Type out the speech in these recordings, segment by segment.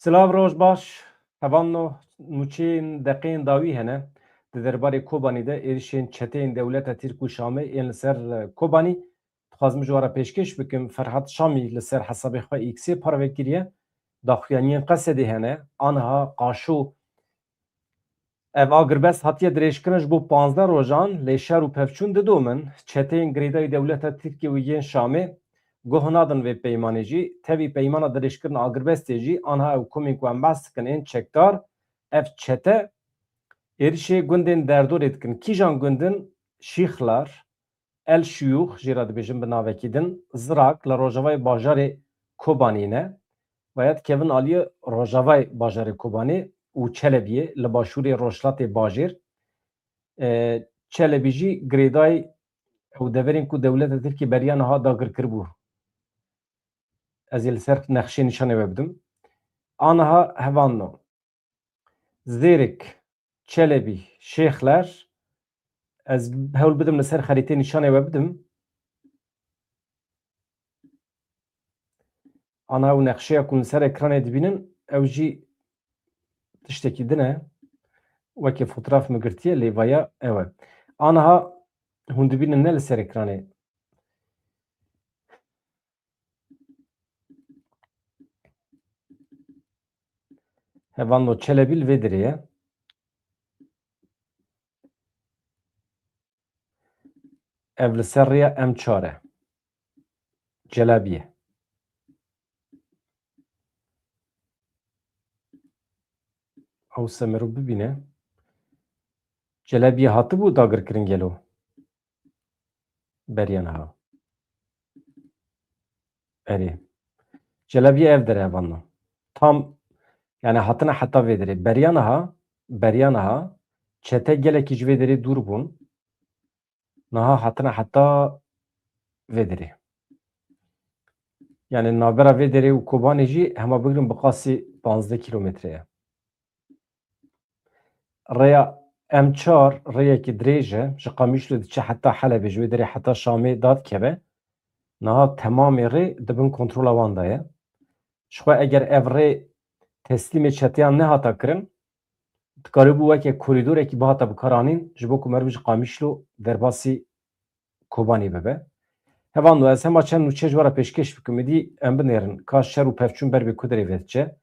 Silav roj baş, hevanno nûçeyên deqeyên dawî hene di derbarê Kobanî de êrişên çeteyên dewleta Tirk û Şamê yên li ser Kobanî. Dixwazim ji we re pêşkêş bikim Ferhat Şamî li ser hesabê xwe X'ê parve kiriye. Daxuyaniyên Qesedê hene, aniha Qaşo ev agirbest hatiye dirêjkirin ji bo 15 rojan lê şer û pevçûn didomin çeteyên girêdayî dewleta Tirkiye û yên Şamê goh nadin vê peymanê jî tevî peymana dirêjkirina agirbestê jî aniha ew komên ku em behs dikin ên çekdar ev çete êrişê gundên derdorê dikin. Kîjan gundin? Şîxlar, El Şuyûx jê re dibêjin bi navekî din, Zirak li rojavayê bajarê Kobanî ne ve kevin aliyê rojavayê bajarê Kobanî û Çelebiyê li başûrê Rojhilatê Bajêr. Çelebî jî girêdayî ew deverên ku dewleta Tirkiye beriya niha dagirkir bû. Ez ê li ser nexşê nîşanê we bidim. Aniha hevanno Zêrik, Çelebî, Şêxler ez hewl bidim li ser xerîteyê nîşanê we bidim. Aniha ew nexşeya ku li ser ekranê dibînin ew jî tiştekî din e. Wekî fotoğraf min girtiye lê vaya ew e. Aniha hûn dibînin ne li ser ekranê. Hevanno Çelebî li vê derê ye. Ev li ser rêya M4 e. Celabiyê. Ew se mirov bibîne. Celabiyê hatibû dagirkirin gelo. Beriya niha. Erê. Celabiyê ev dere hevanno. Tam yani hatine heta vê derê. Beriya niha çete gelekî ji vê derê dûr bûn. Niha hatine heta vê derê. Yani navbera vê derê û Kobanî jî hema bigirin bi qasî 15 kîlometre ye. Rêya M4 rêyekî dirêj e. Ji Qamişlo diçe heta Helebê ji vê derê heta Şamê dadkeve. Niha temamê rê dibin kontrola wan de ye. Ji xwe eger ev rê teslîmê çeteyan nehata kirin, dikarîbû weke korîdorekî bihata bikaranîn ji bo ku merv ji Qamişlo derbasî Kobanî bibe. Hevanno ez hema çend nûçe ji we re pêşkêş bikim êdî em binêrin ka şer û pevçûn ber vê ku derê ve diçe.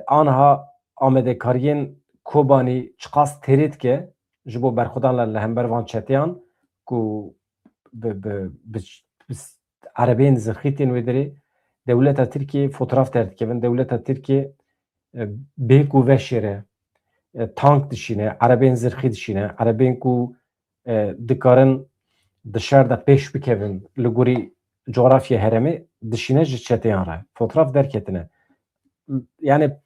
Aniha amadekariyên Kobanî çiqas têrê dike ji bo berxwedan li hember van çeteyan ku bi erebeyên zirxîtên wê derê dewleta Tirkiye fotoğraf derdikevin. Dewleta Tirkiye bêk û veşê re tank dişîne, erebeyên zirxî dişîne, erebeyên ku dikarin di şer de pêş bikevin li gorî coğrafya heremê dişîne ji çeteyan re. Fotoğraf derketine. Yani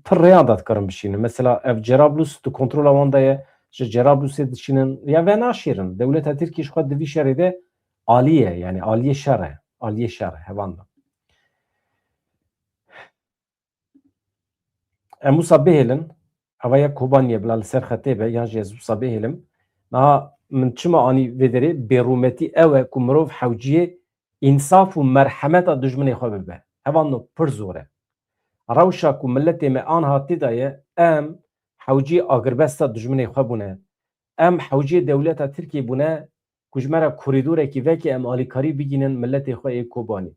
pir rêyan da dikarin bişînin. Mesela ev Cerablus di kontrola wan de ye. Ji Cerablusê dişînin ya ve naşêrin. Dewleta Tirkiye ji xwe di vî şerê de alî ye. Yani aliyê şer e. Aliyê şer e hevan da. Em wisa bihêlin eva ya Kobaniyê bila li ser xetê be yan jî ez wisa bihêlim. Niha min çima anî vê derê bêrûmetî ew e ku mirov hewciyê însaf û merhemeta dijminê xwe bibe. Hevanno pir zor e. Rewşa ku milletê me aniha tê de ye em hewciyê agirbesta dijminê xwe bûne. Em hewciyê dewleta Tirkiye bûne ku ji me re korîdorekî vekî em alîkarî bigînin milletê xwe ê Kobanî.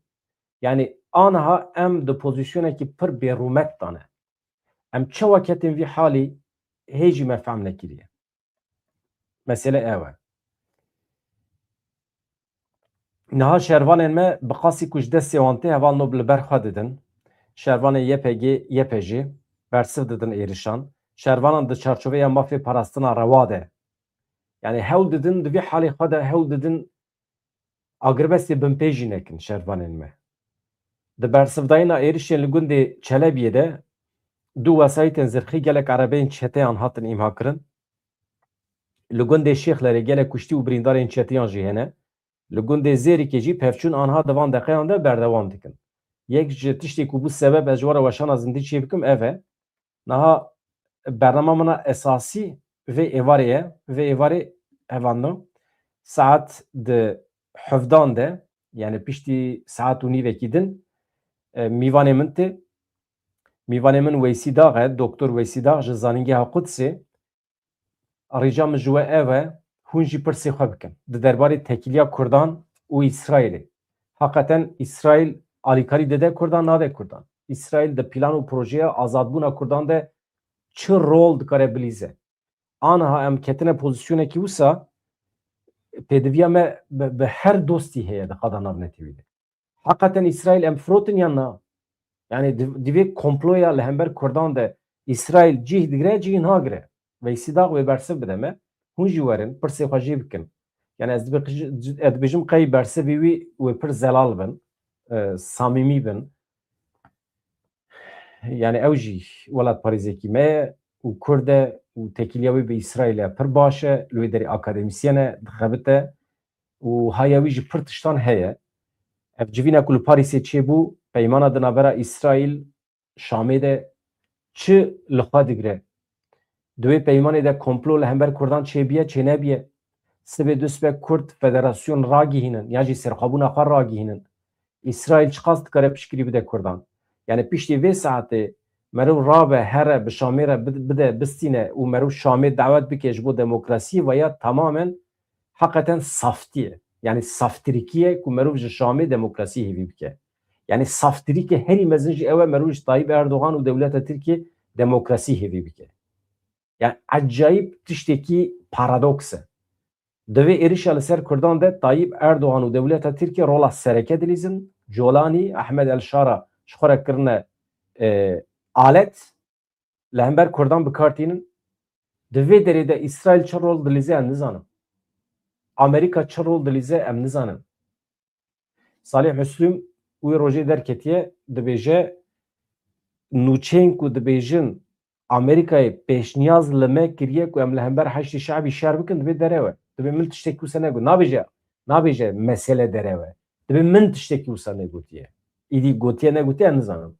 Yani aniha em di pozisyonekî pir bêrûmet dane. Em çawa ketin vî halî hêjî me fehm nekiriye. Mesele ew e. Niha şervanên me bi qasî ku ji destê wan tê hevalno li ber xwe didin. Şervanê YPG, YPJ bersiv didin êrişan. Şervanan di çarçoveya mafê parastina rewa de. Yani hewl didin di vî halê xwe de hewl didin agirbestê binpê jî nekin şervanên me. Di bersivdayîna êrişên li gundê Çelebiyê de du wesayîtên zirxî gelek erebeyên çeteyan hatin îmhakirin. Li gundê Şêxlerê gelek kuştî û birîndarên çeteyan jî hene. Li gundê Zêrikê jî pevçûn aniha di van deqeyan de berdewam dikin. Yek ji tiştê ku bû sebeb ez ji we re weşana zindî çê bikim ev e. Niha bername mina esasî vê êvarê ye. Vê êvarê hevanno saet di hevdan de yani piştî saet û nîvekî din mîvanê min tê میوانê min Weysî Dağ e, Doktor Weysî Dağ ji zanîngeha Qudsê rêca min ji we ev e hûn jî pirsê xwe bikin di derbarê tekiliya Kurdan û İsraîlê. Heqeten İsraîl alîkarî dide Kurdan nade Kurdan. İsraîl di plan û projeya azadbûna Kurdan de çi rol dikare bilîze. Aniha em ketine pozisyonekî wisa pêdiviya me bi her dostî heye di qada navnetî de. Heqeten İsraîl em firotin yan na. Yani divê komploya li hember Kurdan de İsraîl cih digire cih nagire. Weysî Dağ wê bersiv bide me hûn jî werin pirsê xwe jê bikin. Yani ez dibêjim qey bersivî wî wê pir zelal bin, samîmî bin. Yani ew jî welatparêzekî me ye û Kurd e û tekiliya wê bi İsraîlê pir baş e, li wê derê akademîsyen e, dixebite û haya wî jî pir tiştan heye. Ev civîna ku li Parîsê çêbû peymana di navbera İsraîl Şamê de çi li xwe digire. Di wê peymanê de komplo li hember Kurdan çêbiye çê nebiye. Sibê du spek Kurd federasyon ragihînin ya jî serxwebûna xwe ragihînin. İsraîl çi qas dikare piştgirî bide Kurdan. Yani piştî vê saetê merov rabe here bi Şamê re bide bistîne û merov Şamê dawet bike ji bo demokrasiyê ve ya tamamen hakikaten saftiye. Yani saftirîkiye ku merov ji Şamê demokrasî hêvî bike. Yani saftirîkê herî mezin jî ew e merov ji Tayyip Erdogan û dewleta Tirkiye demokrasî hêvî bike. Yani acayip tiştekî paradoks e. Divê êrişa li ser Kurdan de Tayyip Erdogan û dewleta Tirkiye rola sereke dilîzin, Colanî, Ahmed El-Şara ji xwe re kirine alet li hember Kurdan bikartînin. Di vê derê de İsraîl çi rol dilîze em nizanim. Amerika çi rol dilîze em nizanin. Salih Müslüm wê rojê derketiye dibêje nûçeyên ku dibêjin Amerikayê pêşniyaz li me kiriye ku em li hember heştê şeibî şer bikin divê derewe. Dibê min tiştekî wisa negot. Nabêje mesele derewe. Dibê min tiştekî wisa negotiye. Îdî gotiye negotiye em nizanim.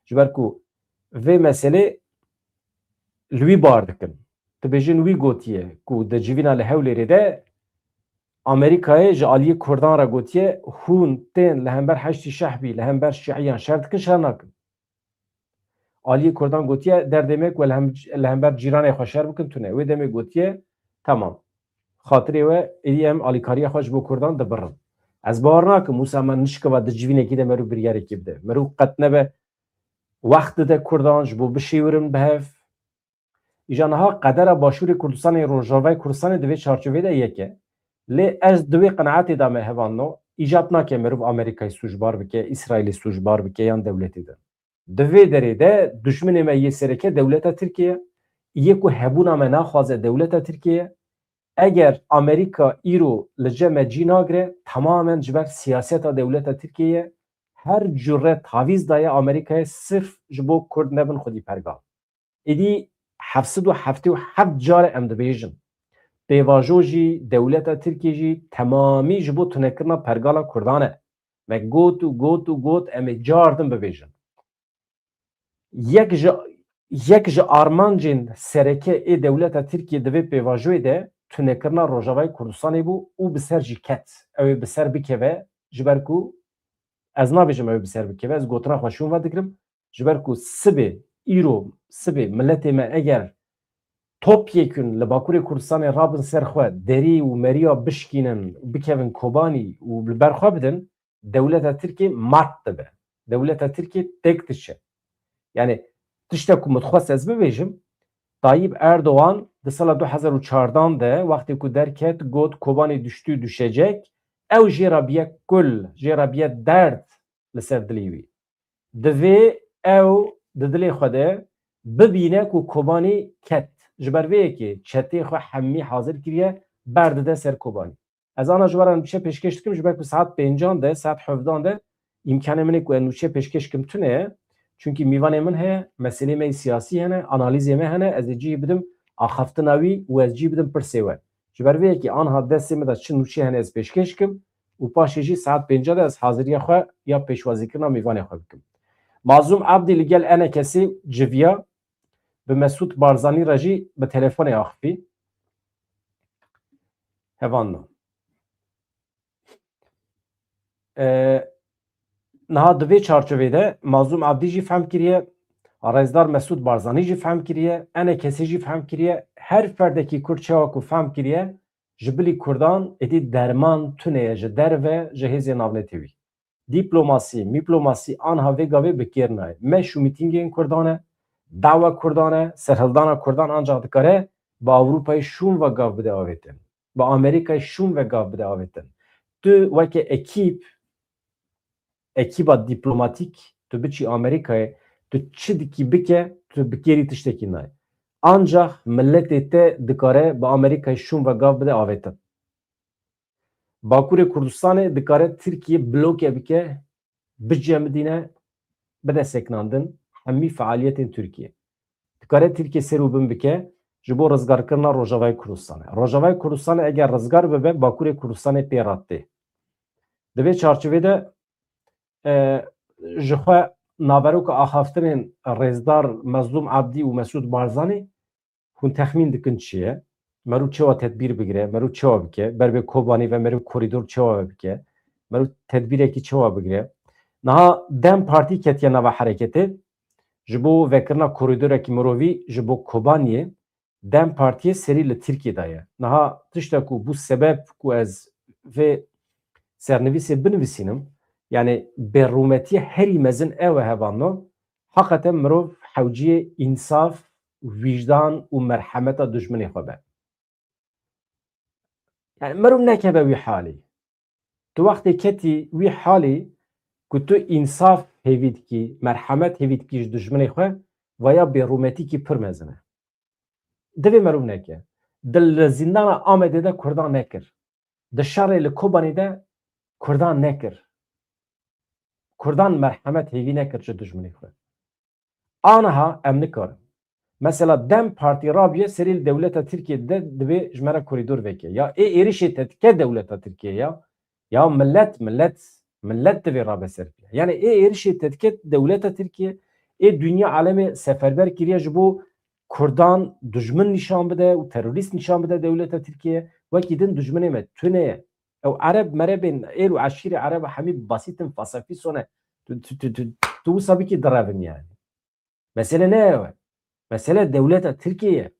Ji ber ku vê meselê li wî bar dikin. Dibêjin wî gotiye ku di civîna li Hewlêrê de Amerikayê ji aliyê Kurdan re gotiye hûn tên li hember heştê şehbî li hember şiiyan şer dikin şer nakin. Aliyê Kurdan gotiye derdê me ku li hember cîranê xwe şer bikin tune. Wê demê gotiye tamam. Xatirê we êdî em alîkariya xwe ji bo Kurdan dibirin. Ez bawer nakim wisa me nişkeva di civînekî de merû biryarekî bide. Merû qet nebe wext dide Kurdan ji bo bişêwirin bi hev. Îja niha qedera Başûrê Kurdistanê Rojavayê Kurdistanê di vê çarçovê de yek e. Lê ez di wê qenaetê de me hevandino îjab nake merûv Amerîkayê sûcbar bike, İsraîlê sûcbar bike yan dewletê de. Di vê derê de düşminê me yê sereke dewleta Tirkiye yê ku hebûna me naxwaze dewleta Tirkiye eger Amerika îro li cem cî nagire tamamen ji ber siyaseta dewleta Tirkiye her cüret havîz daye Amerikayê sirf ji bo Kurd nebin xwedî pergal. Êdî 777 car em dibêjin pêvajo jî dewleta Tirkiye jî temamî ji bo tunekirina pergala Kurdan e. Me got û got em ê car din bibêjin. Yek ji armancên sereke ê dewleta Tirkiye di vê pêvajoyê de tunekirina Rojavayê Kurdistanê bû û bi ser jî ket. Ew ê bi ser bikeve ji ber ku ez nabêjim ew ê bi ser bikeve, ez gotina xwe şûn vedigirim ji ber ku sibê îro sibê milletê me eger topyekûn li Bakurê Kurdistanê rabin ser xwe derî û meriya bişkînin bikevin Kobanî û li ber xwe bidin dewleta Tirkiye mat dibe. Dewleta Tirkiye tek diçe. Yani tiştek ku min dixwest ez bibêjim Tayyip Erdoğan di sala 2014 de wextê ku derket got Kobanî düştü düşecek ew jê re biye kul jê re biye derd li ser dilê wî. Divê ew di dilê xwe de bibîne ku Kobanî ket. Ji ber vê yekê çetê xwe hemî hazir kiriye berdide ser Kobanî. Ez ana ji weran nûçe pêşkêş dikim ji ber ku saet 5 de saet 7 de imkanê min e ku ez nûçe pêşkêş kim tune ye. Çünkü mivanê min heye, meselê me siyasî hene, analîzê me hene, ez ê cî bidim axaftina wî û ez cî bidim pirsê we. Ji ber vê yekê anha destê me de çi nûçe hene ez pêşkêş kim û paşê jî saet 5 de ez haziriya xwe ya pêşwazîkirina mivanê xwe bikim. Mazlûm Abdî li gel enekesî civiya bi Mesûd Barzanî re jî bi telefonê axivî. Hevan na. Niha di vê çarçovê de Mazlûm Abdî jî fehm kiriye Arayzdar Mesut Barzanî jî fehm kiriye, ene kesî jî fehm kiriye, her ferdekî Kurd çawa ku fehm kiriye ji bilî Kurdan êdî derman tuneye ji derve ji hêzên navnetewî. Dîplomasî, mîplomasî aniha vê gavê bi kêr nayê. Meş û mîtîngên Kurdan e, dawa Kurdan e, serhildana Kurdan ancak dikare bi Ewropayê şûn ve gav bide avêtin. Bi Amerîkayê şûn ve gav bide avêtin. Tu weke ekîba dîplomatîk tu biçî Amerîkayê tu çi dikî bike tu bi kêrî tiştekî nayê. Ancak milletê te dikare bi Amerîkayê şûn ve gav bide avêtin. Bakurê Kurdistanê dikare Tirkiye blokê bike bicemidîne bide seknandin hemî fealiyetên Tirkiye. Dikare Tirkiye serûbin bike ji bo rizgarkirina Rojavayê Kurdistanê. Rojavayê Kurdistanê eger rizgar bibe Bakurê Kurdistanê pê rattê. Di vê çarçovê de ji xwe naveroka axaftinên Rêzdar Mezlûm Abdî û Mesûd Barzanî hûn texmîn dikin çi ye. Merû çawa tedbîr bigire, merû çawa bike, ber vê Kobanî ve merû korîdor çawa bike, merû tedbîrekî çawa bigire. Niha Dem Partî ketiye nava hereketê ji bo vekirina korîdorekî mirovî ji bo Kobaniyê Dem Partiyê serî li Tirkiye daye. Niha tiştek ku bû sebeb ku ez vê sernivîsê binivîsînim, yani berûmetiye herî mezin ew e hevano, heqeten mirov hewciyê însaf, vicdan û merhemeta dijminê xwe be. Yani mirov nekebe wî halê. Tu wextê ketî wî halê ku tu însaf hêvî dikî, merhemet hêvî dikî ji dijminê xwe, veya berûmetîkî pir mezin e. Divê mirov neke. Di zîndana Amedê de Kurdan nekir. Di şerê li Kobanî de Kurdan nekir. Kurdan merhemet hêvî nekir ji dijminê xwe. Aniha em nikarin. Mesela Dem Partî rabiye serî li dewleta Tirkiyeyê de divê ji me re korîdor veke. Ya êrişê te dike dewleta Tirkiyê ya millet divê rabe ser. Yani êrişê te dike dewleta Tirkiye, dünya alemê seferber kiriye ji bo Kurdan dijmin nîşan bide û terorîst nîşan bide dewleta Tirkiye. Wekî din dijminê me tune ye. Ew Ereb merebên êr û eşîrê Ereb hemî basîtin fesefî sone. Tu wisa bikî direvin yani. Mesele ne ew e? Mesele devleta Tirkiye.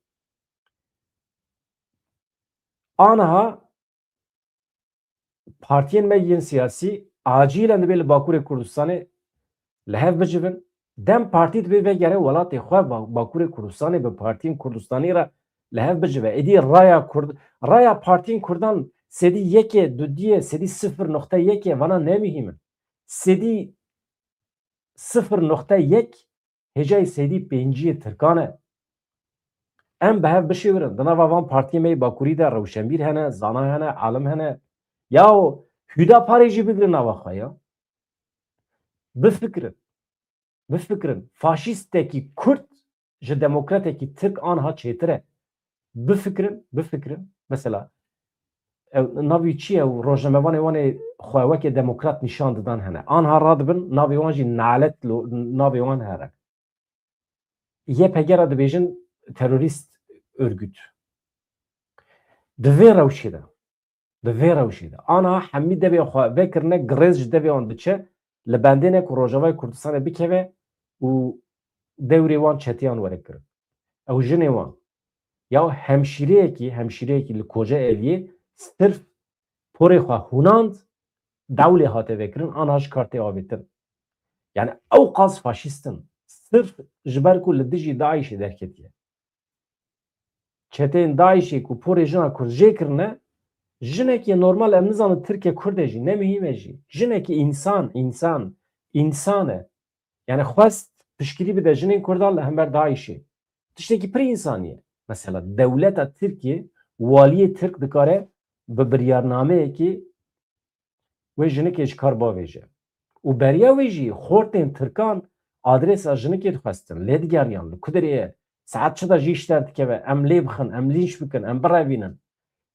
Aniha partiyên me yên siyasî acilen dibe li Bakurê Kurdistanê li hev bicivin. Dem Partî dibe vegere welatê xwe Bakurê Kurdistanê bi partiyên Kurdistanî re li hev bicive. Êdî raya partiyên Kurdan sedî yekê dudiyê sedî 0.1 vana nemîhîmin. Sedî 0.1 hêjayê sedî pênciyê Tirkan e. Em bi hev bişêwirin. Di nava van partiyê me Bakurî de Rewşenbîr hene, Zana hene, Alim hene. Yahu Hüdaparê jî bigirin nava xwe ya. Bifikirin. Faşîstekî Kurd ji demokratekî Tirk aniha çêtir e. Bifikirin. Mesela navî çi ye û rojnamevanê wanê xwe wekî demokrat nîşan didan hene. Aniha radibin navê wan jî nalet navê wan here. YPG dibêjin terorîst örgüt. Di vê rewşê de. Aniha hemî devê xwe vekirine girêz ji devê wan diçe li bendêne ku Rojavayê Kurdistanê bikeve û dewrê wan çetiyan were kirin. Ew jinê wan ya hemşîreyekî li Kocaeliyê sirf porê xwe hûnand dewlê hate vekirin aniha ji kartê avêtin. Yani ew qas faşîstin. Sirf ji ber ku li dijî Daişê derketiye. Çeteyên Daişê ku porê jina Kurd jê kirine, jinekî normal em nizanin Tirkiye Kurd e jî, ne mühîm e jî. Jinekî însan e. Yani xwest piştgirî bide jinên Kurdan li hember Daişê. Tiştekî pir însaniye. Mesela dewleta Tirkiye, waliyê Tirk dikare bi biryarnameyekî wê jinekê ji kar bavêje. Û beriya wê jî xortên Tirkan adresa jinekê dixwestin, lê digeriyan li ku derê saet çi da jî işler dikeve, em lê bixin, em lînç bikin, em birevînin.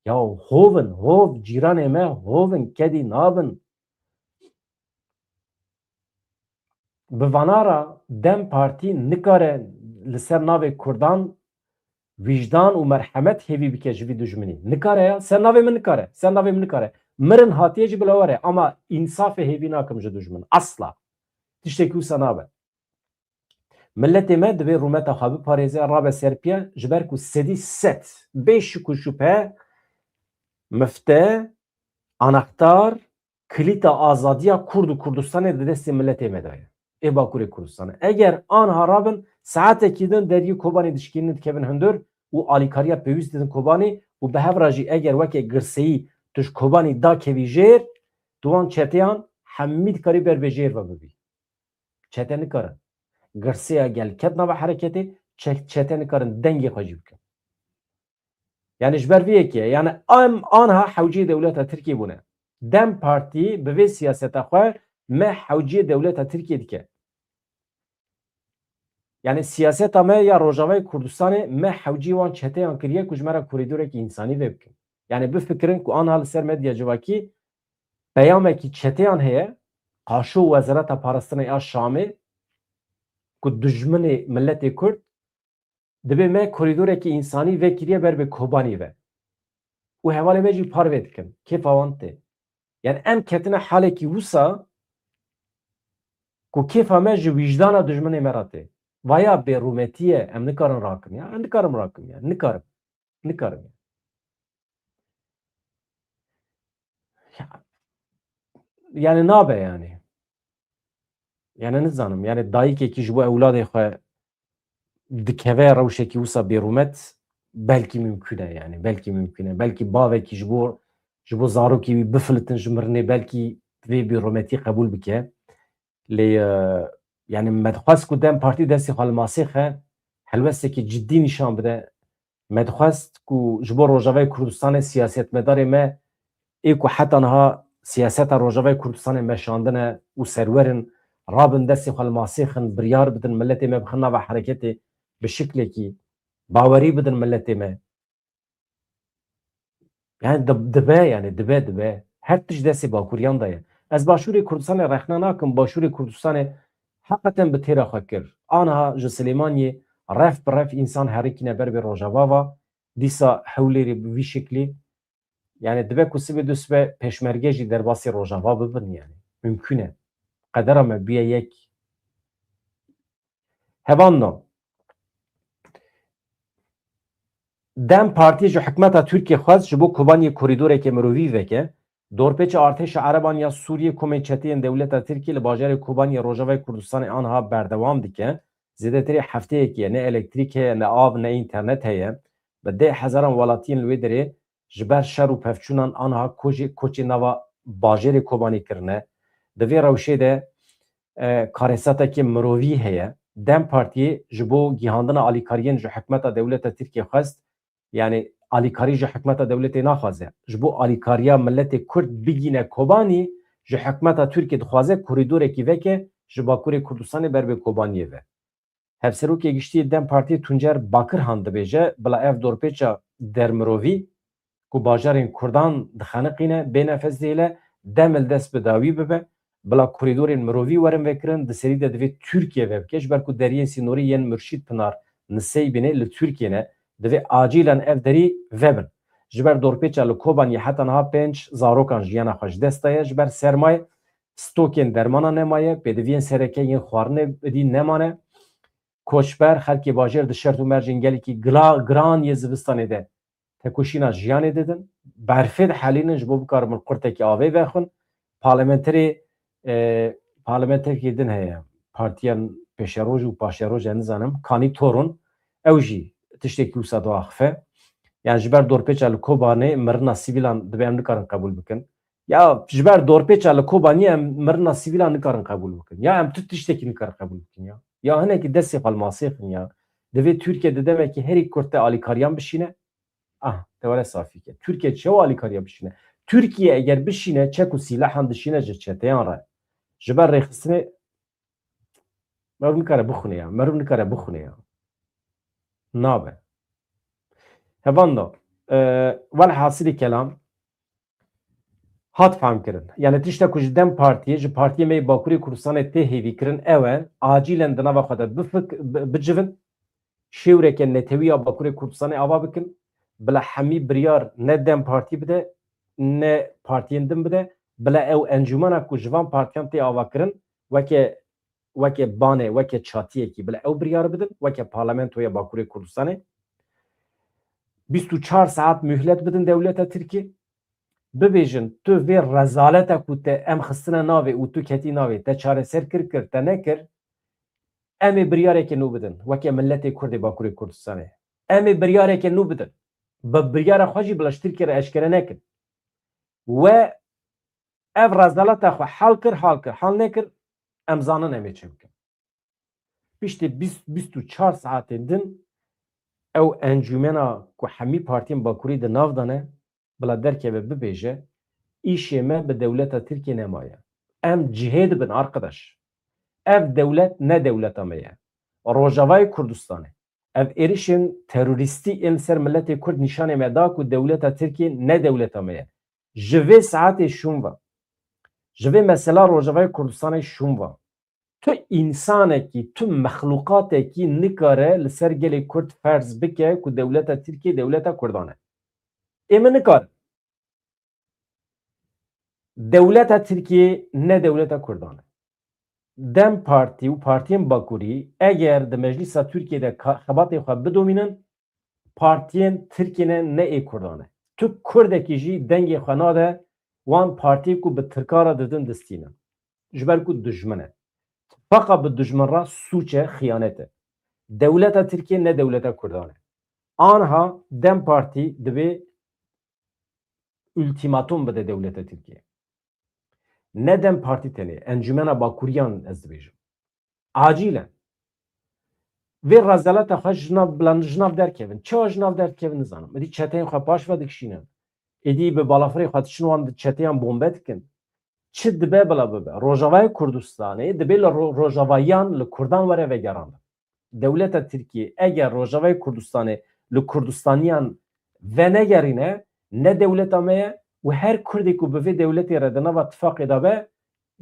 Ya hov cîranê me hovin kedî nabin. Bi vanara Dem Partî nikare li ser navê Kurdan vicdan û merhemet hêvî bike ji vî dijminî. Nikare ya, ser navê min nikare. Mirin hatiye jî bila were ama însafê hêvî nakim ji dijmin. Asla. Tiştekî wisa nabe. Milletê me divê rûmeta xwe biparêze rabe serpiye ji ber ku sedî set bê şik û şüphe mifte anahtar kilîta azadiya Kurd û Kurdistanê di destê milletê me de ye. Ê Bakurê Kurdistanê. Eger aniha rabin saetekî din deriyê Kobanî dişkînî dikevin hundir û alîkariya pêwîst didin Kobanî û bi hev re jî eger wekê girseyî tu ji Kobanî dakevî jêr, di wan çeteyan hemî dikarî ber bê jêr ve bibî. Çete nikarin. Girseya gel ket nava hereketê, çete nikarin dengê xwe jî bikin. Yani ji ber vê yekê yani em aniha hewciyê dewleta Tirkiye bûne. Dem Partî bi vê siyaseta xwe me hewciyê dewleta Tirkiye dike. Yani siyaseta me ya Rojavayê Kurdistanê me hewcî wan çeteyan kiriye ku ji me re korîdorekî însanî vê bikin. Yani bifikirin ku aniha li ser medya civakî peyamekî çeteyan heye qaşo û Wezareta Parastinê ya Şamê ku dijminê milletê Kurd dibe me korîdorekî însanî vê kiriye ber bê Kobanî ve. û hevalê me jî par vê dikin. Kêfa wan tê. Yani em ketine halekî wisa ku kêfa me ji wîjdana dijminê me re tê. Vaya bêrûmetiye em nikarin rakin ya. Em nikarim rakin ya. Nikarim. Nikarim. Yani nabe yani. Yani nizanim. Yani dayîkekî ji bo ewladê xwe dikeve rewşekî wisa bêrûmet belkî mümkün e yani. Belkî mümkün e. Belkî bavekî ji bo zarokî wî bifilitin ji mirinê belkî vê bêrûmetî qebûl bike. Lê yani me dixwest ku Dem Partî destê xwe li masê xe helwestekî ciddî nîşan bide. Me dixwest ku ji bo Rojavayê Kurdistanê siyasetmedarê me ê ku heta niha siyaseta Rojavayê Kurdistanê meşandine û serwerin rabin destê xwe li masê xin biryar bidin milletê me bixin nava hereketê bi şiklekî bawerî bidin milletê me. Yani dibe yani dibe. Her tişt destê Bakuriyan da ye. Ez Başûrê Kurdistanê rexne nakim Başûrê Kurdistanê heqeten bi têra xwe kir. Aniha ji Silêmaniyê ref bi ref însan herikîne ber bê Rojava ve dîsa Hewlêrê bi vî şiklî yani dibe ku sibê du sibe pêşmerge jî derbasî Rojava bibin yani. Mümkün e. Qedera me biye yek. Hevan no. Dem Partî ji hikûmeta Tirkiye xwest ji bo Kobaniyê korîdoreke mirovî veke, dorpêça artêşa Ereban ya Sûriye komên çeteyên dewleta Tirkiye li bajarê Kobaniyê Rojavayê Kurdistanê aniha berdewam dike. Zêdetirê hefteyekî ye ne elektrîk heye, ne av, ne înternet heye. Bi dê hezaran welatiyên li wê derê ji ber şer û pevçûnan aniha koçê nava bajarê Kobanî kirine. Di vê rewşê de karêsatekî mirovî heye. Dem Partiyê ji bo gihandina alîkariyên ji hikûmeta dewleta Tirkiye xwest yani alîkarî ji hikûmeta dewletê naxwaze. Ji bo alîkariya milletê Kurd bigîne Kobanî ji hikûmeta Tirkiye dixwaze korîdorekî veke ji Bakurê Kurdistanê ber bê Kobaniyê ve. Hevserokê giştî Dem Partiyê Tuncer Bakirhan dibêje bila ev dorpêça dermirovî ku bajarên Kurdan dixeniqîne bê nefes dêle demil dest bi dawî bibe bila korîdorên mirovî werin vekirin di serî de divê Tirkiye ve bike ji ber ku deriyên sînorî yên Mürşîd Pinar Nisêybînê li Tirkiye ne divê acîlan ev derî vebin. Ji ber dorpêça li Kobaniyê heta niha 5 zarokan jiyana xwe ji dest daye ji ber sermayê stokên dermana nemaye, pêdiviyên serekeyên xwarinê bidî nemane. Koçber xelkê bajar di şert û mercên gelekî giran yê zivistanê de tekoşîna jiyanê didin. Berfê dihelînin ji bo bikarin qurtekî avê vexin. Parlamenterekî din heye. Partiya Pêşeroj û Paşeroj nizanim Kanî Torun ew jî tiştekî wisa diaxife. Yani ji ber dorpêça li Kobanê mirina sivîlan dibe em nikarin qebûl bikin. Ya ji ber dorpêça li Kobanî em mirina sivîlan nikarin qebûl bikin. Ya em tu tiştekî nikarin qebûl bikin ya. Ya hinekî destê xwe li masê xin ya. Divê Tirkiye di demekî herî Kurd te alîkariyan bişîne. Te were safî ke. Tirkiye çawa alîkariya bişîne. Tirkiye eger bişîne çek û sîlahan dişîne ji çeteyan re. Ji ber rêxistinê meriv nikare bixwîne ya. Meriv nikare bixwîne ya. Nabe. Hevan da velhasîlê kelam hat famkirin. Yani tiştek ku ji Dem Partiyê ji Partiyê me Bakurê Kurdistanê tê hêvîkirin ew e acîlen di nava xwe de bicivin şêwreke netewî ya Bakurê Kurdistanê ava bikin bila hemî biryar ne Dem Partî bide ne partiyên din bide bila ew encûmena ku ji van partiyan tê avakirin weke وکه بانه وکه çatiye ki bile ev biryar bidin veke parlamentoya Bakurê Kurdistanê 24 saat mühlet bidin devleta Tirkiye bibêjin tu vê rezaleta ku te em xistine navê û tu ketî navê te çareser kir te nekir em ê biryarekê nû bidin weke milletê Kurdê Bakurê Kurdistanê em ê biryarekê nû bidin bi biryara xwe jî bila ji Tirkiye re eşkere nekin we ev rezaleta xwe hal kir hal nekir em zanin em ê çi bikin piştî 24 saatên din ew encûmena ku hemî partiyên Bakurî di nav dane bila derkeve bibêje îşê me bi dewleta Tirkiye nemaye em cihê dibin arkadaş ev dewlet ne dewleta me ye Rojavayê Kurdistanê ev êrişên terorîstî ên ser milletê Kurd nîşanê me da ku dewleta Tirkiye ne dewleta me ye ji vê saetê şûn ve ji vê mesela Rojavayê Kurdistanê şûn ve tu insanekî tu mexluqatekî nikare li ser gelê Kurd ferz bike ku dewleta Tirkiye dewleta Kurdan e ê min nikare dewleta Tirkiye ne dewleta Kurdan e Dem Partî û partiyên Bakurî eger di meclîsa Tirkiyeyê de xebatê xwe bidomînin partiyên Tirkiyeyê ne ê Kurdan e tu Kurdekî jî dengê xwe nade wan partiyê ku bi tirkara didin distînin ji ber ku dijmin e faqa bi dijmin re sûç e xıyanet e dewleta Tirkiye ne dewleta Kurdan e anha Dem Partî divê ultimatum bide dewleta Tirkiye ne Dem Partî tenê encûmena Bakuriyan ez dibêjim acilen vê rezaleta xwe ji nav derkevin çawa ji nav derkevin nizanim êdî çeteyên xwe baş ve dikişînin êdî bi balafirê xwe diçin wan çeteyan bombe dikin çi dibe bila bibe Rojavayê Kurdistanê dibe li Rojavayan li Kurdan were vegerandin dewleta Tirkiye eger Rojavayê Kurdistanê li Kurdistaniyan venegerîne ne dewleta me ye û her Kurdê ku bi vê dewletê re di nava tifaqê de be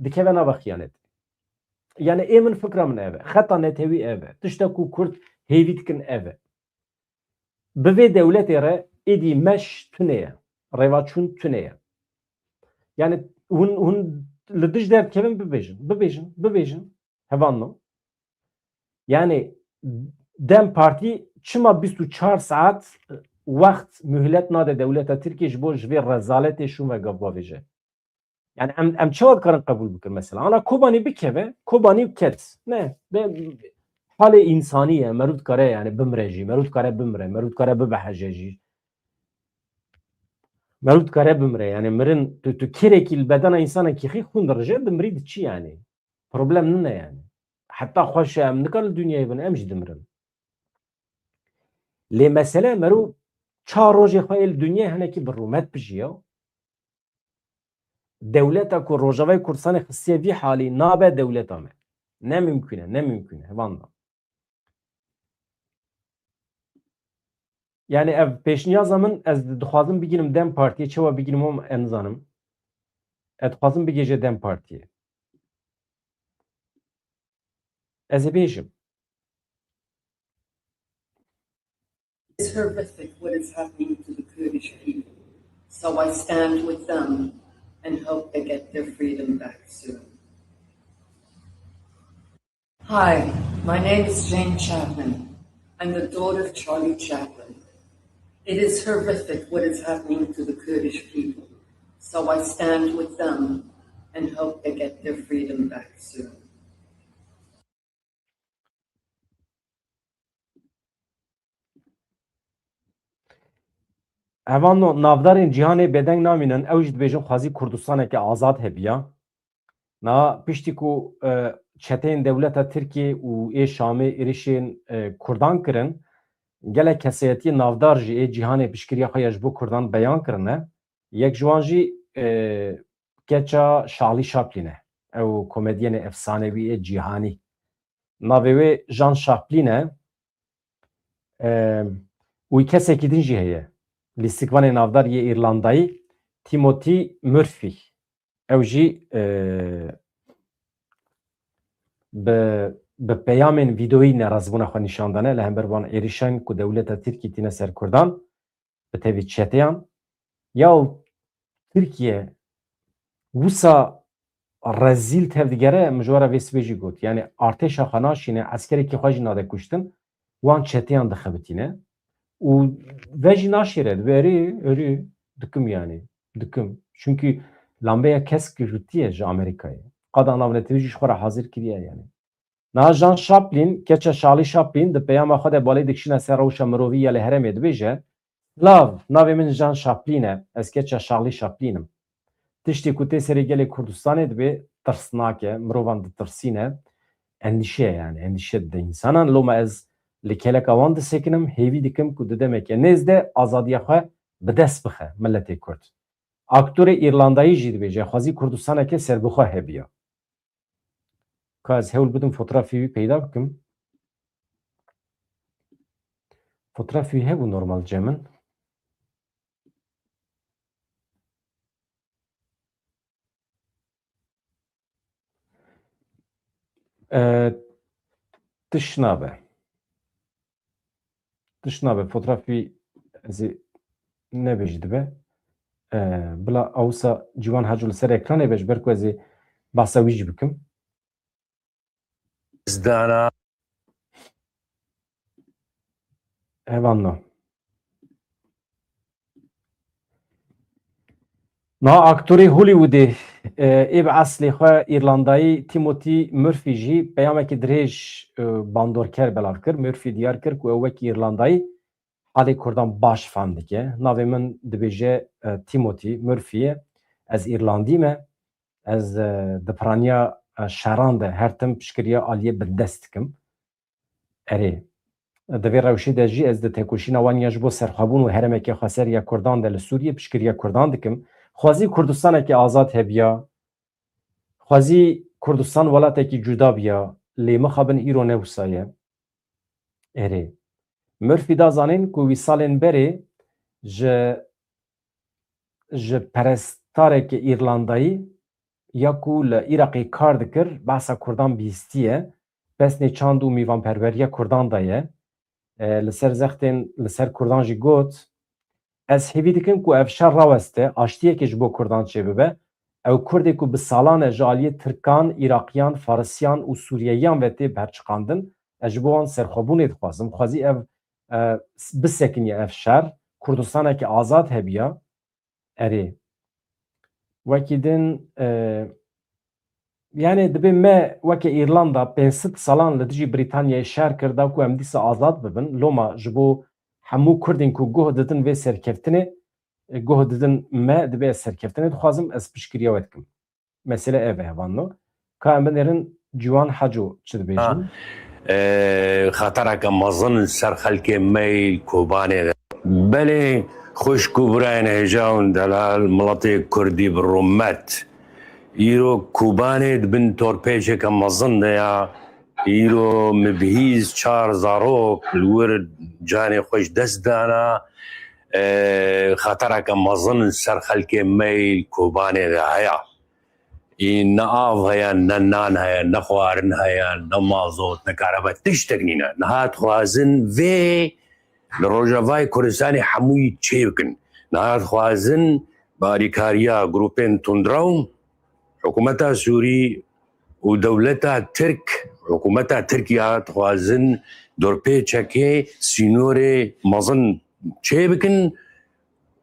dikeve nava xıyanetê yani ê min fikra min ev e xeta netewî ev e tiştek ku Kurd hêvî dikin ev e bi vê dewletê re êdî meş tune ye rêvaçûn tune ye yani hûn li dij derkevin bibêjin hevanno yani Dem Partî çima 24 saat wext mühlet nade dewleta Tirkiye ji bo ji vê rezaletê şûn ve gavbavêje yani em çawa dikarin qebûl bikin mesela ana Kobanî bikeve Kobanî ket ne halê însanî ye merû dikare yani bimre jî merû dikare bimre merû dikare bibeheje jî merû dikare bimre yani mirin tu kêrekî li bedena însanekî xî xûn dirije dimirî diçî yani problem nine yani heta xweş e em nikare li dunyayê bin em jî dimirin lê mesele merû ça rojê xwe ê li dunyayê hinekî bi rûmet bijiya dewleta ku Rojavayê Kurdistanê xistiye vî halî nabe dewleta me nemimkün e hevan da yani ev pêşniyaza min ez dixwazim bigînim Dem Partiyê çawa bigînim wan em nizanim ez dixwazim bigêje Dem Partiyê ez ê bêjim It's horrific what is happening to the Kurdish people. So I stand with them and hope they get their freedom back soon. Hi, my name is Jane Chapman. I'm the daughter of Charlie Chaplin. It is horrific what is happening to the Kurdish people. So I stand with them and hope they get their freedom back soon. Evan navdarên cîhanê bêdeng namînin ew jî dibêjin xwazî Kurdistaneke azad hebiya na piştî ku çeteyên dewleta Tirkiye û ê Şamê êrişên Kurdan kirin gelek kesayetiyê navdar jî ê cîhanê piştgiriya xwe ya ji bo Kurdan beyan kirine yek ji wan jî keça Charlie Chaplin e ew komedyenê efsanewî ê cîhanî navê wê Jean Chaplin e û kesekî din jî heye lîstikvanê navdar yê Îrlandayî Timothy Murphy ew jî bi peyamên vîdeoyî nerazbûna xwe nîşan dane li hember wan êrişan ku dewleta Tirkiye tîne ser Kurdan bi tevî çeteyan ya Tirkiye wisa rezil tevdigere mjwara vesbejî got. Yani artêşa xwe naşîne eskerekî xwe jî nade kuştin wan çeteyan dixebitîne û ve jî naşêre erê dikim yani dikim. Çünkü lambeya kesk girtiye ji Amerîkayê. Qada navnetî jî xwe re hazîr kiriye yani. Niha Jean Chaplin, keçe Charlie Chaplin di peyama xwe de balê dikişîne ser rewşa mirovî ya li herêmê dibêje Lav, navê min Jean Chaplin e, ez keça Charlie Chaplin'im. Tiştê ku tê serê gelê Kurdistanê dibe tirsnak e, mirovan ditirsîne, endişe yani, endişe dide insanan. Loma ez li keleka wan disekinim, hêvî dikim ku di demeke nêz de azadiya xwe bi dest bixe milletê Kurd. Aktorê İrlandayî jî dibêje, xwazî Kurdistaneke serbixwe hebiya. Ka ez hewl bidim fotoğrafî wî peyda bikim. Fotoğrafî wî hebû normal cemin. Tişnabe. Tişnabe fotoğrafî ez ê nebêjî dibe. Bila awsa ciwan hecû li ser ekranê be ji ber ku ez ê behsa wî jî bikim. Zdana Hevanno. Niha aktorê Hollywoodê ê bi eslê xwe İrlandayî Timothy Murphy jî peyamekî dirêj bandorker belav kir. Murphy diyar kir ku ew wekî İrlandayî halê Kurdan baş fehm dike. Navê min dibêje Timothy Murphy ye. Ez İrlandî me. Ez di piraniya şeran de her tim piştgiriya aliyê bi dest dikim. Erê. Di vê rewşê de jî ez di têkoşîna wan ya ji bo serxwebûn û herêmekê xweseriya Kurdan de li Sûriyê piştgiriya Kurdan dikim. Xwazî Kurdistanekî azad hebiya. Xwazî Kurdistan welatekî cuda biya. Lê mixabin îro ne wisa ye. Erê. Murphy da zanîn ku wî salên berê ji perestarekî İrlandayî ya ku li Iraqê kar dikir, behsa Kurdan bîstiye, pesnê çand û mîvanperweriya Kurdan da ye. Li ser zextên li ser Kurdan jî got, ez hêvî dikim ku ev şer raweste, aştiyekê ji bo Kurdan çêbibe, ew Kurdê ku bi salan e ji aliyê Tirkan, Iraqyan, Farsyan û Sûriyeyan ve tê berçiqandin, ez ji bo wan serxwebûnê dixwazim. Xwazî ev bisekiniye ev şer, Kurdistanekî azad hebiya. Erê. Wekî din yani dibe me weke İrlanda 500 salan li dijî Brîtanyayê şer kirda ku em dîsa azad bibin. Loma ji bo hemû Kurdên ku guh didin vê serkeftinê, guh didin me dibe ez serkeftinê dixwazim ez piştgiriya we dikim. Mesele ev e hevanno. Ka em binerin ciwan heco çi dibêjin? خطرك مظن سر خلق مي كوباني بلي خوش كوبرين هجاون دلال ملطي كردي بالرمات يرو كوباني بن توربيجك مظن يا يرو مبهيز شار زاروك الورد جاني خوش دسدانا خطرك مظن سر خلق مي كوباني هيا این نآف هیا ننان هیا نخوارن هیا نمازوت نکاربت تشتگنینا نهات خوازن وی لروجاوای کردستانی حموی چه بکن نهات خوازن باریکاریا گروپین تندراو حکومتا سوری و دولتا ترک حکومتا ترکیه خوازن دورپی چکه سینور مزن چه بکن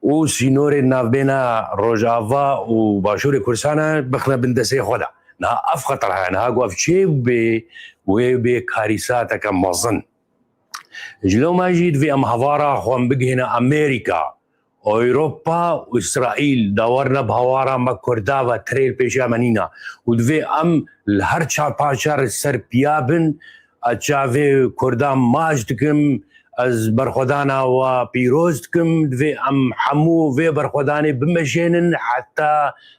و سینور نابینا روجاوا و باشور کردستان بخنا بندسه خدا نه اف خطر ها نه گفت چه به کاریسات کم مزن جلو ماجید وی ام هوارا خوام بگهنا امریکا اوروپا و اسرائیل دورنا بهوارا ما کردا و تریل پیشا منینا و دوی ام هر چار پاچار سر پیابن اچاوی کردا ماج دکم از برخودانا و پیروز کم دوی ام حمو وی برخودانی بمشینن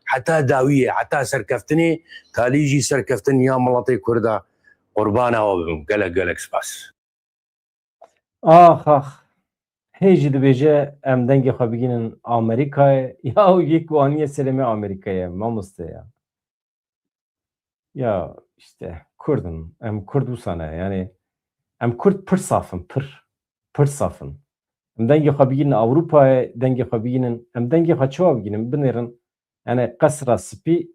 حتی داویه حتی سرکفتنی تالیجی سرکفتن یا ملطی کردا قربانا و بم گلک سپاس Ah. Hêjî dibêje em dengê xwe bigînin Amerîkayê ya yek waniye serê Amerîkayê mamoste ya. Ya işte Kurdin, em Kurd wisa ne yani em Kurd pir safin pir safin. Em dengê xwe bigînin Ewropayê dengê xwe bigînin em dengê xwe çawa bigînin binêrin yani qesra spî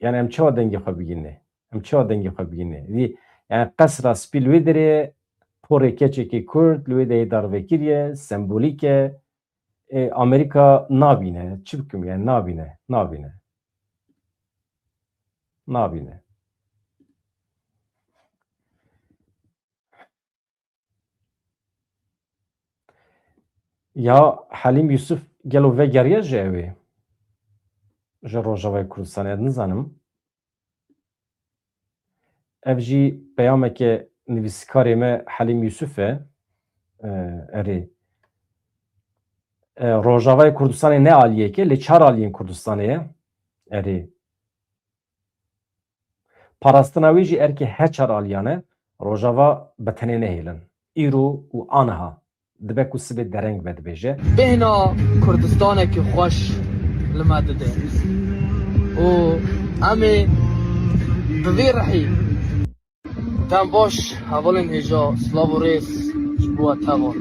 yani em çawa dengê xwe bigîne. Em çawa dengê xwe bigîne. Yani qesra spî li wê derê porê keçekê Kurd li wê deyê darvekiriye, sembolîk e. Amerika nabîne. Çi bikim yani nabîne. Ya Halim Yusuf gelo vegeriye ji ew ê ji Rojavayê Kurdistanê ez nizanim. Ev jî peyameke nivîskarê me Halim Yusuf e. Erê. Rojavayê Kurdistanê ne aliyeke lê çar aliyên Kurdistanê ye. Erê. Parastina wê jî erkê her çar aliyan e Rojava bi tenê nehêlin. Îro û aniha dibe ku sibê dereng ve dibêje. بهنا كردستانێکی خۆش li me dide û em ê bi vî rihî dem baş hevalên hêja silav û rêz ji bo we tevon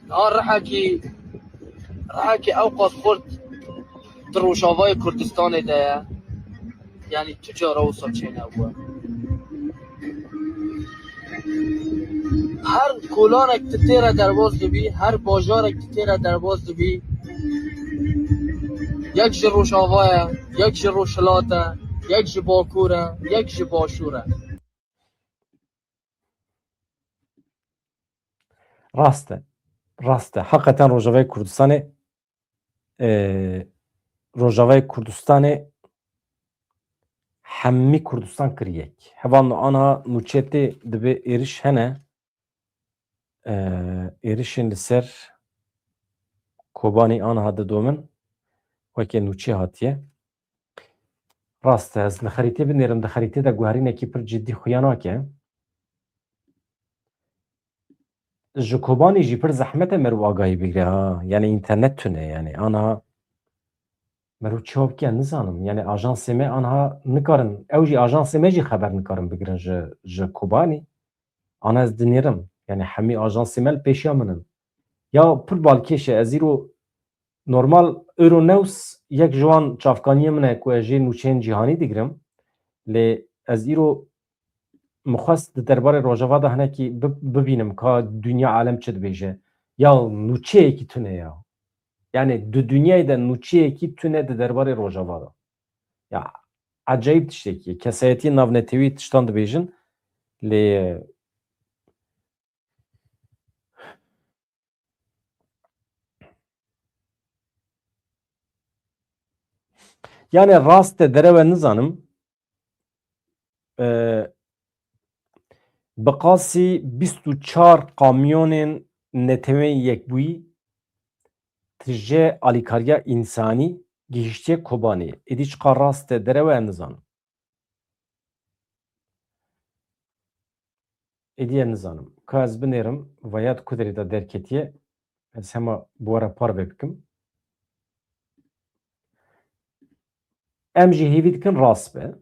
a rihekî ew qas xurt di Rojavayê Kurdistanê de ye yanî tu cara wisa çêne bûye her kolanek tu têre derbas dibî her bajarek tu têre derbas dibî yek ji Rojava ye yek ji Rojhilat e yek ji Bakur e yek ji Başûr e Rast e. Hakikaten Rojavayê Kurdistanê hemî Kurdistan kiriyek. Hevan ana nûçetê dibe êriş hene êrişên li ser Kobanî aniha didomin wekê nûçe hatiye. Rast e ez li xerîtê binêrim di xerîtê de guherînekî pir ciddî xuya nake. Ji Kobanî jî pir zehmet e merû agahî bigire ha. Yani internet tune yani aniha merû çawa bike nizanim. Yani ajansê me aniha nikarin ew jî ajansê me jî xeber nikarin bigirin ji Kobanî. Ana ez dinêrim. Yani hemî ajansê me li pêşiya min in. Ya pir balkêş e ez îro normal Euronews yek ji wan çavkaniyê min e ku ez jê nûçeyên cîhanî digirim. Lê ez îro mixwest di derbarê Rojava de hinekî bibînim ka dünya alem çi dibêje. Ya nûçeyekî tune ya. Yani di dünyayê de nûçeyekî tune di derbarê Rojava da. Ya acayip tiştekî. Kesayetî navnetewî tiştan dibêjin. Lê yani rast e dereve nizanim. Bi qasî 24 kamyonên netewên yekbûyî tije alîkariya însanî gihîştiye Kobanî. Êdî çiqa rast e dereve nizanim. Êdî nizanim. Ka ez binêrim veya ku derê de derketiye ez hema bi were par vê bikim. Em jî hêvî dikin rast be.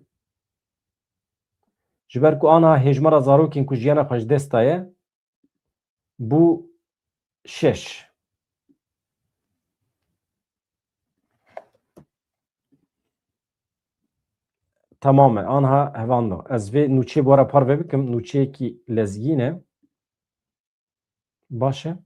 Ji ber ku aniha hêjmara zarokên ku jiyana xwe ji dest daye bû 6. Tamamen aniha hevan da. Ez vê nûçeyê bi were par vê bikim. Nûçeyekî lezgîn e. Baş e.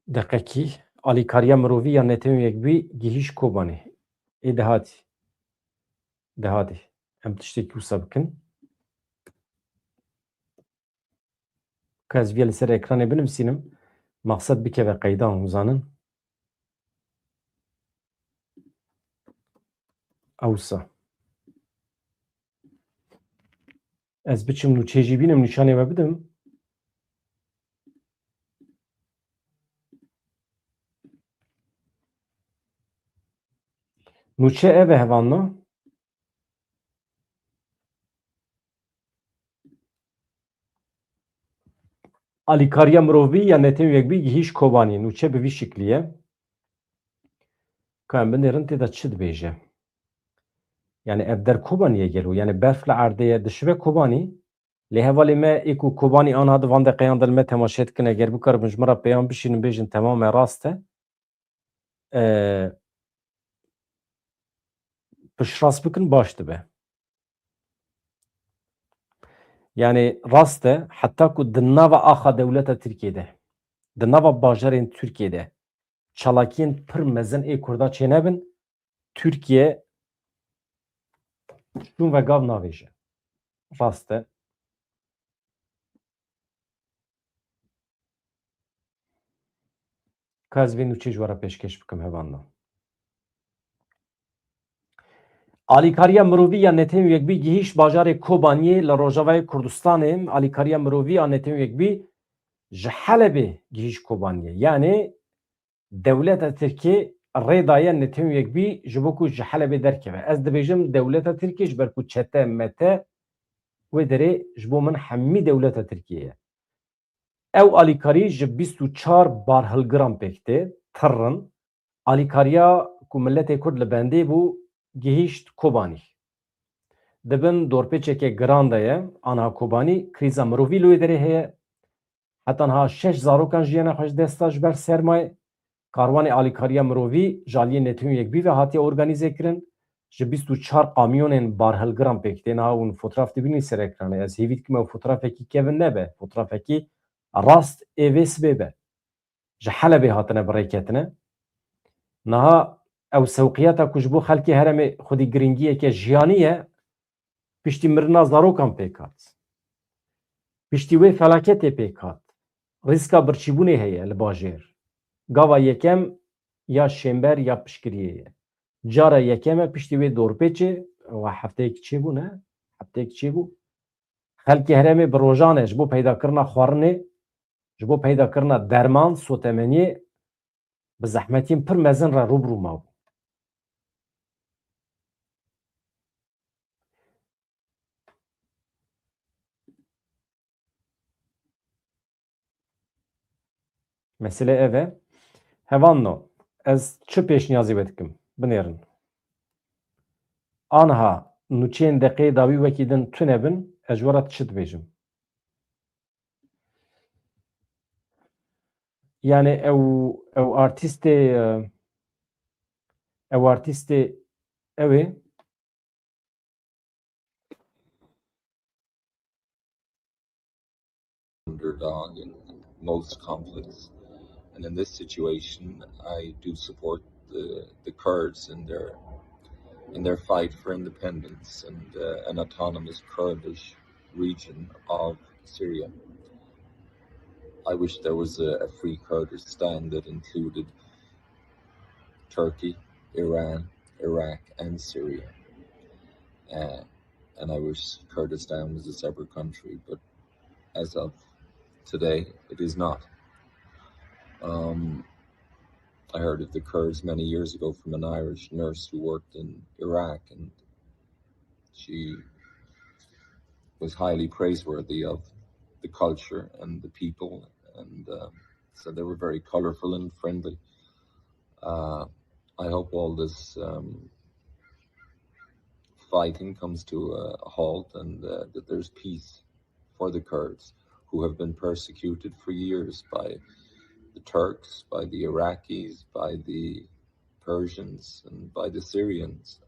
Deqekî alîkariya mirovî ya netewên yekbûyî gihîş Kobanî. Ê dehatî. Em tiştekî wisa bikin. Ka ez vê li ser ekranê binivîsînim. Maqsed bikeve qeydan hûzanin. Ewsa. Ez biçim nûçeyê jî bînim nîşanê we bidim. Nûçe ev e hevanna. Alîkariya mirovî ya netewên yekbûyî gihîş Kobanî. Nûçe bi vî şiklî ye. Ka em binêrin têda çi dibêje. Yani ev der Kobanîye gelo. Yani berf li erdê dişive Kobanî. Lê hevalê me ê ku Kobanî aniha di van deqeyan de li me temaşe dikin eger bikaribin ji me re peyam bişînin bêjin temame rast e. pişras bikin baş dibe. Yani rast e hatta ku di nava axa devleta Tirkiye'de, di nava bajarên Türkiye'de çalakiyên pir mezin ê Kurda çênebin, Türkiye şûn ve gav navêje. Rast e. Ka ez vê nûçê ji we re pêşkêş bikim hevandan. Alîkariya mirovî ya Netewên Yekbî gihîşt bajarê Kobaniyê li Rojavayê Kurdistanê. Alîkariya mirovî ya Netewên Yekbî ji Helebê gihîşt Kobaniyê. Yani dewleta Tirkiye rê daye Netewên Yekbî ji bo ku ji Helebê derkeve. Ez dibêjim dewleta Tirkiye ji ber ku çete mete wê derê ji bo min hemî dewleta Tirkiye ye. Ew alîkarî ji 24 barhilgiran pêk tê tirrin. Alîkariya ku milletê Kurd li bendê bû gihîşt Kobanî. Dibin dorpêçeke giran de ye aniha Kobanî krîza mirovî li wê derê heye. Heta niha 6 zarokan jiyana xwe ji desta ji ber sermayê. Karwanê alîkariya mirovî ji aliyê Netewên Yekbî ve hatiye organîze kirin. Ji 24 kamyonên barhilgiran pêk tê. Niha hûn fotoğraf dibînî ser ekranê. Ez hêvî dikim ew fotoğrafekî kevin nebe. Fotoğrafekî rast êvê sibê be. Ji Helebê hatine birêketine. Niha ew sewqiyata ku ji bo xelkê heremê xwedî giringiyeke jiyanî ye piştî mirina zarokan pêk hat. Piştî wê felaketê pêk hat. Rîska birçîbûnê heye li bajêr. Gava yekem ya şember ya piştgiriyê ye. Cara yekem e piştî wê dorpêçê we hefteyekî çêbû ne? Hefteyekî çêbû. Xelkê heremê bi rojan e ji bo peydakirina xwarinê, ji bo peydakirina derman, sotemeniyê bi zehmetiyên pir mezin re rûbirû mabû. Mesele ev e. Hevanno, ez çi pêşniyazê we dikim? Binêrin. Aniha nûçeyên deqeyê dawî wekî din tune bin, ez ji we re çi dibêjim? Yani ew artîstê ew ê underdog in most conflicts. And in this situation, I do support the Kurds in their fight for independence and an autonomous Kurdish region of Syria. I wish there was a free Kurdistan that included Turkey, Iran, Iraq, and Syria. And I wish Kurdistan was a separate country, but as of today, it is not. I heard of the Kurds many years ago from an Irish nurse who worked in Iraq, and she was highly praiseworthy of the culture and the people, and so they were very colorful and friendly. I hope all this fighting comes to a halt, and that there's peace for the Kurds, who have been persecuted for years by the Turks, by the Iraqis, by the Persians, and by the Syrians.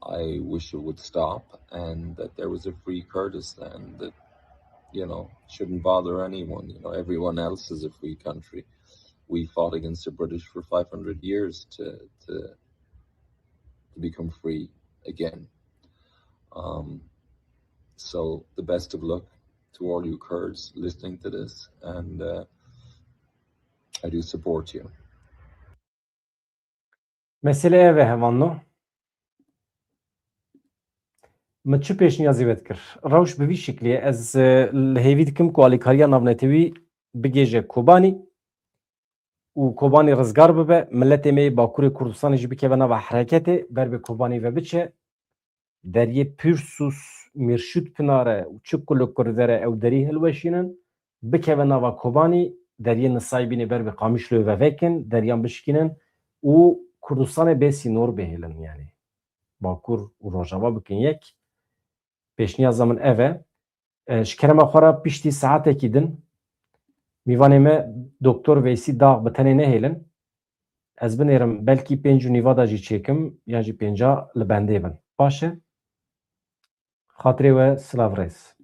I wish it would stop, and that there was a free Kurdistan that, shouldn't bother anyone. Everyone else is a free country. We fought against the British for 500 years to become free again. So the best of luck to all you Kurds listening to this, and I do support you. Mesele ev e hevanno. Min çi pêşniyazê we dikir? Rewş bi vî şeklî ye. Ez li hêvî dikim ku alîkariya navnetewî bigêje Kobanî û Kobanî rizgar bibe. Milletê me yê Bakurê Kurdistanê jî bikeve nava hereketê ber bi Kobanî ve biçe. Deriyê Pîrsus, Mêrşûd Pınarê û çi ku li Kurdere ew derî hilweşînin bikeve nava Kobanî. Deriyê Nisayê bîne ber bi Qamişloyê ve vekin. Deriyan bişkînin û Kurdistanê bê sînor bihêlin yani. Bakur û Rojava bikin yek. Pêşniyaza min ev e. Ji kerema xwe re piştî saetekî din mîvanê me Doktor Veysî Dağ bi tenê nehêlin. Ez binêrim belkî pênc û nîva da jî çêkim yan jî pênca li bendê bin. Baş e? Xatirê we silav rêz.